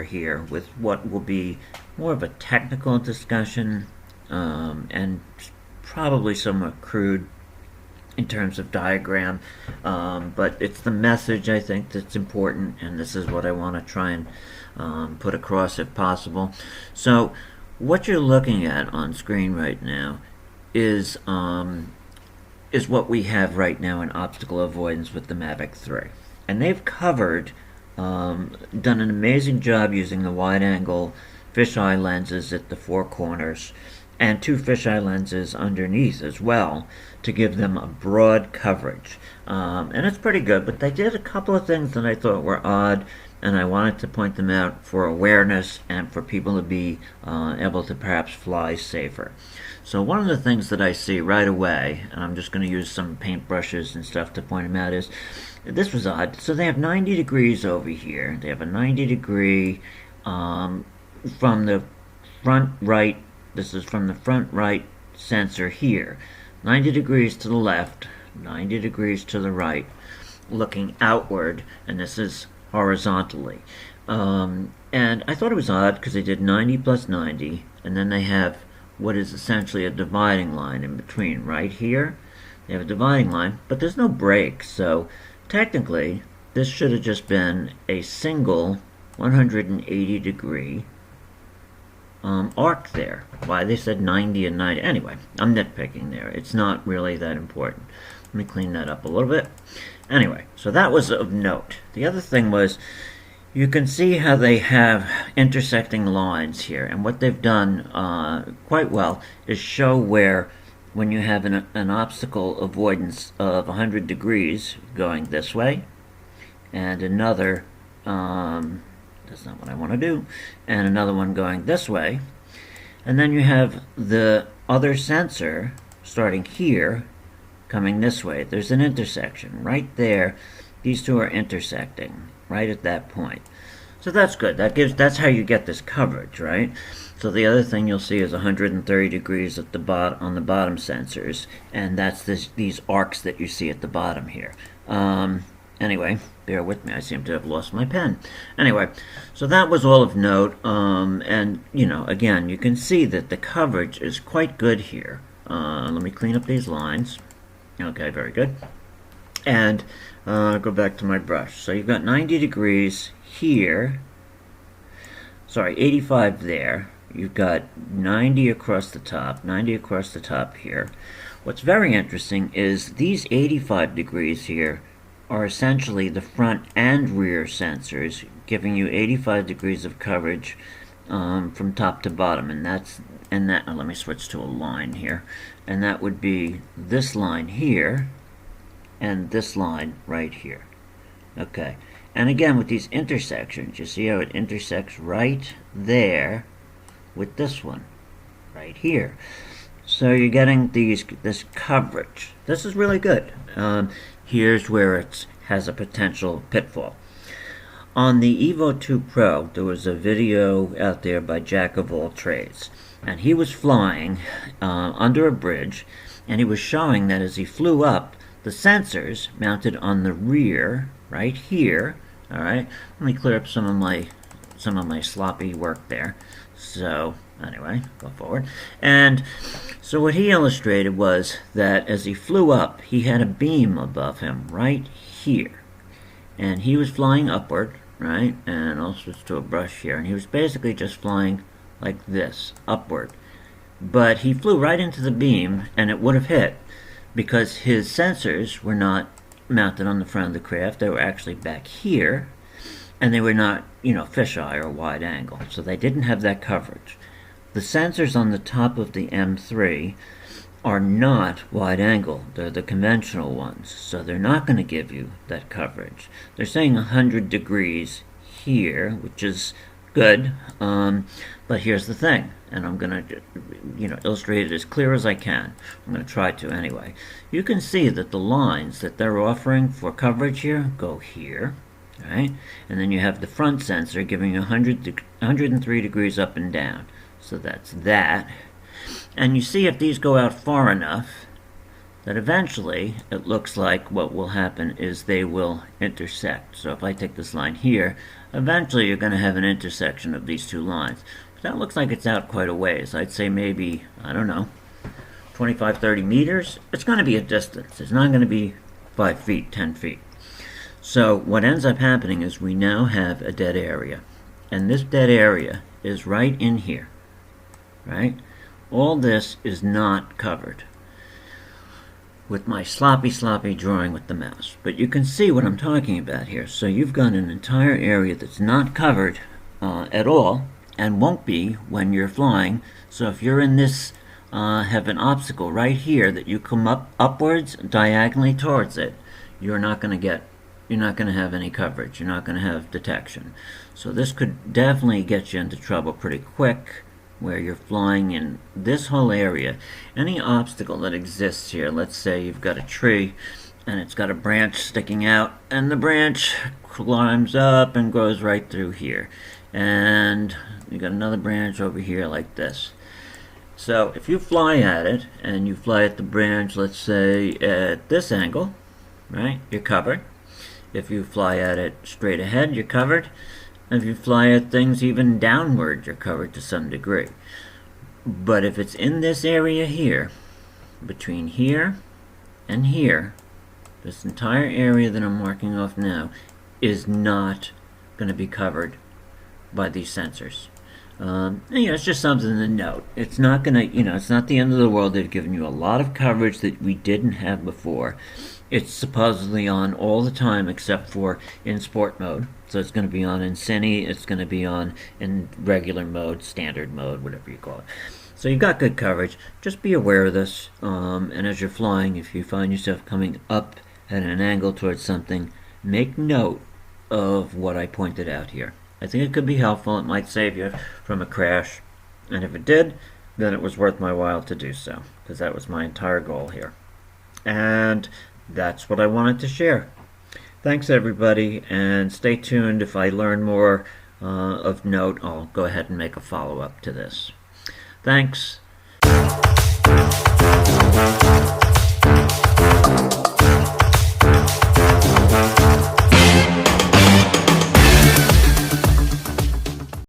share here with what will be more of a technical discussion, and probably somewhat crude in terms of diagram, but it's the message I think that's important, and this is what I want to try and put across if possible. So what you're looking at on screen right now is what we have right now in obstacle avoidance with the Mavic 3. And they've covered, done an amazing job using the wide-angle fisheye lenses at the four corners and two fisheye lenses underneath as well to give them a broad coverage. And it's pretty good, but they did a couple of things that I thought were odd, and I wanted to point them out for awareness and for people to be able to perhaps fly safer. So one of the things that I see right away, and I'm just going to use some paintbrushes and stuff to point them out, is this was odd. So they have 90 degrees over here. They have a 90 degree from the front right. This is from the front right sensor here. 90 degrees to the left, 90 degrees to the right, looking outward, and this is horizontally. And I thought it was odd because they did 90 plus 90, and then they have what is essentially a dividing line in between. Right here, they have a dividing line, but there's no break, so technically this should have just been a single 180 degree arc there. Why they said 90 and 90? Anyway, I'm nitpicking there. It's not really that important. Let me clean that up a little bit. Anyway, so that was of note. The other thing was, you can see how they have intersecting lines here, and what they've done quite well is show where, when you have an obstacle avoidance of 100 degrees going this way, and another, that's not what I want to do, and another one going this way, and then you have the other sensor starting here coming this way. There's an intersection right there. These two are intersecting right at that point. So that's good. That's how you get this coverage, right? So the other thing you'll see is 130 degrees at the on the bottom sensors, and that's these arcs that you see at the bottom here. Anyway, bear with me. I seem to have lost my pen. Anyway, so that was all of note, and you know, again, you can see that the coverage is quite good here. Let me clean up these lines. Okay, very good. And go back to my brush. So you've got 90 degrees here. Sorry, 85 there. You've got 90 across the top, 90 across the top here. What's very interesting is these 85 degrees here are essentially the front and rear sensors, giving you 85 degrees of coverage from top to bottom, and that. Let me switch to a line here, and that would be this line here and this line right here. Okay, and again with these intersections, you see how it intersects right there with this one right here. So you're getting this coverage. This is really good. Here's where it has a potential pitfall. On the Evo 2 Pro, there was a video out there by Jack of All Trades, and he was flying under a bridge, and he was showing that as he flew up, the sensors mounted on the rear, right here. All right, let me clear up some of my sloppy work there. So anyway, go forward. And so what he illustrated was that as he flew up, he had a beam above him right here, and he was flying upward, right? And I'll switch to a brush here, and he was basically just flying like this, upward. But he flew right into the beam, and it would have hit because his sensors were not mounted on the front of the craft. They were actually back here, and they were not, you know, fisheye or wide angle, so they didn't have that coverage. The sensors on the top of the M3 are not wide angle. They're the conventional ones, so they're not going to give you that coverage. They're saying 100 degrees here, which is good, but here's the thing, and I'm going to, you know, illustrate it as clear as I can. I'm going to try to anyway. You can see that the lines that they're offering for coverage here go here, right? And then you have the front sensor giving you 103 degrees up and down. So that's that. And you see if these go out far enough that eventually it looks like what will happen is they will intersect. So if I take this line here, eventually you're going to have an intersection of these two lines. But that looks like it's out quite a ways. I'd say maybe, I don't know, 25, 30 meters. It's going to be a distance. It's not going to be 5 feet, 10 feet. So what ends up happening is we now have a dead area. And this dead area is right in here, right? All this is not covered with my sloppy drawing with the mouse. But you can see what I'm talking about here. So you've got an entire area that's not covered at all, and won't be when you're flying. So if you're in this, have an obstacle right here that you come upwards diagonally towards it, you're not going to have any coverage. You're not going to have detection. So this could definitely get you into trouble pretty quick, where you're flying in this whole area. Any obstacle that exists here, let's say you've got a tree and it's got a branch sticking out, and the branch climbs up and goes right through here, and you got another branch over here like this. So if you fly at it, and you fly at the branch, let's say at this angle, right, you're covered. If you fly at it straight ahead, you're covered. If you fly at things even downward, you're covered to some degree. But if it's in this area here, between here and here, this entire area that I'm marking off now is not going to be covered by these sensors. It's just something to note. It's not going to, it's not the end of the world. They've given you a lot of coverage that we didn't have before. It's supposedly on all the time except for in sport mode. So it's going to be on in Cine, it's going to be on in regular mode, standard mode, whatever you call it. So you've got good coverage. Just be aware of this. And as you're flying, if you find yourself coming up at an angle towards something, make note of what I pointed out here. I think it could be helpful. It might save you from a crash. And if it did, then it was worth my while to do so, because that was my entire goal here. And that's what I wanted to share. Thanks everybody, and stay tuned. If I learn more of note, I'll go ahead and make a follow-up to this. Thanks.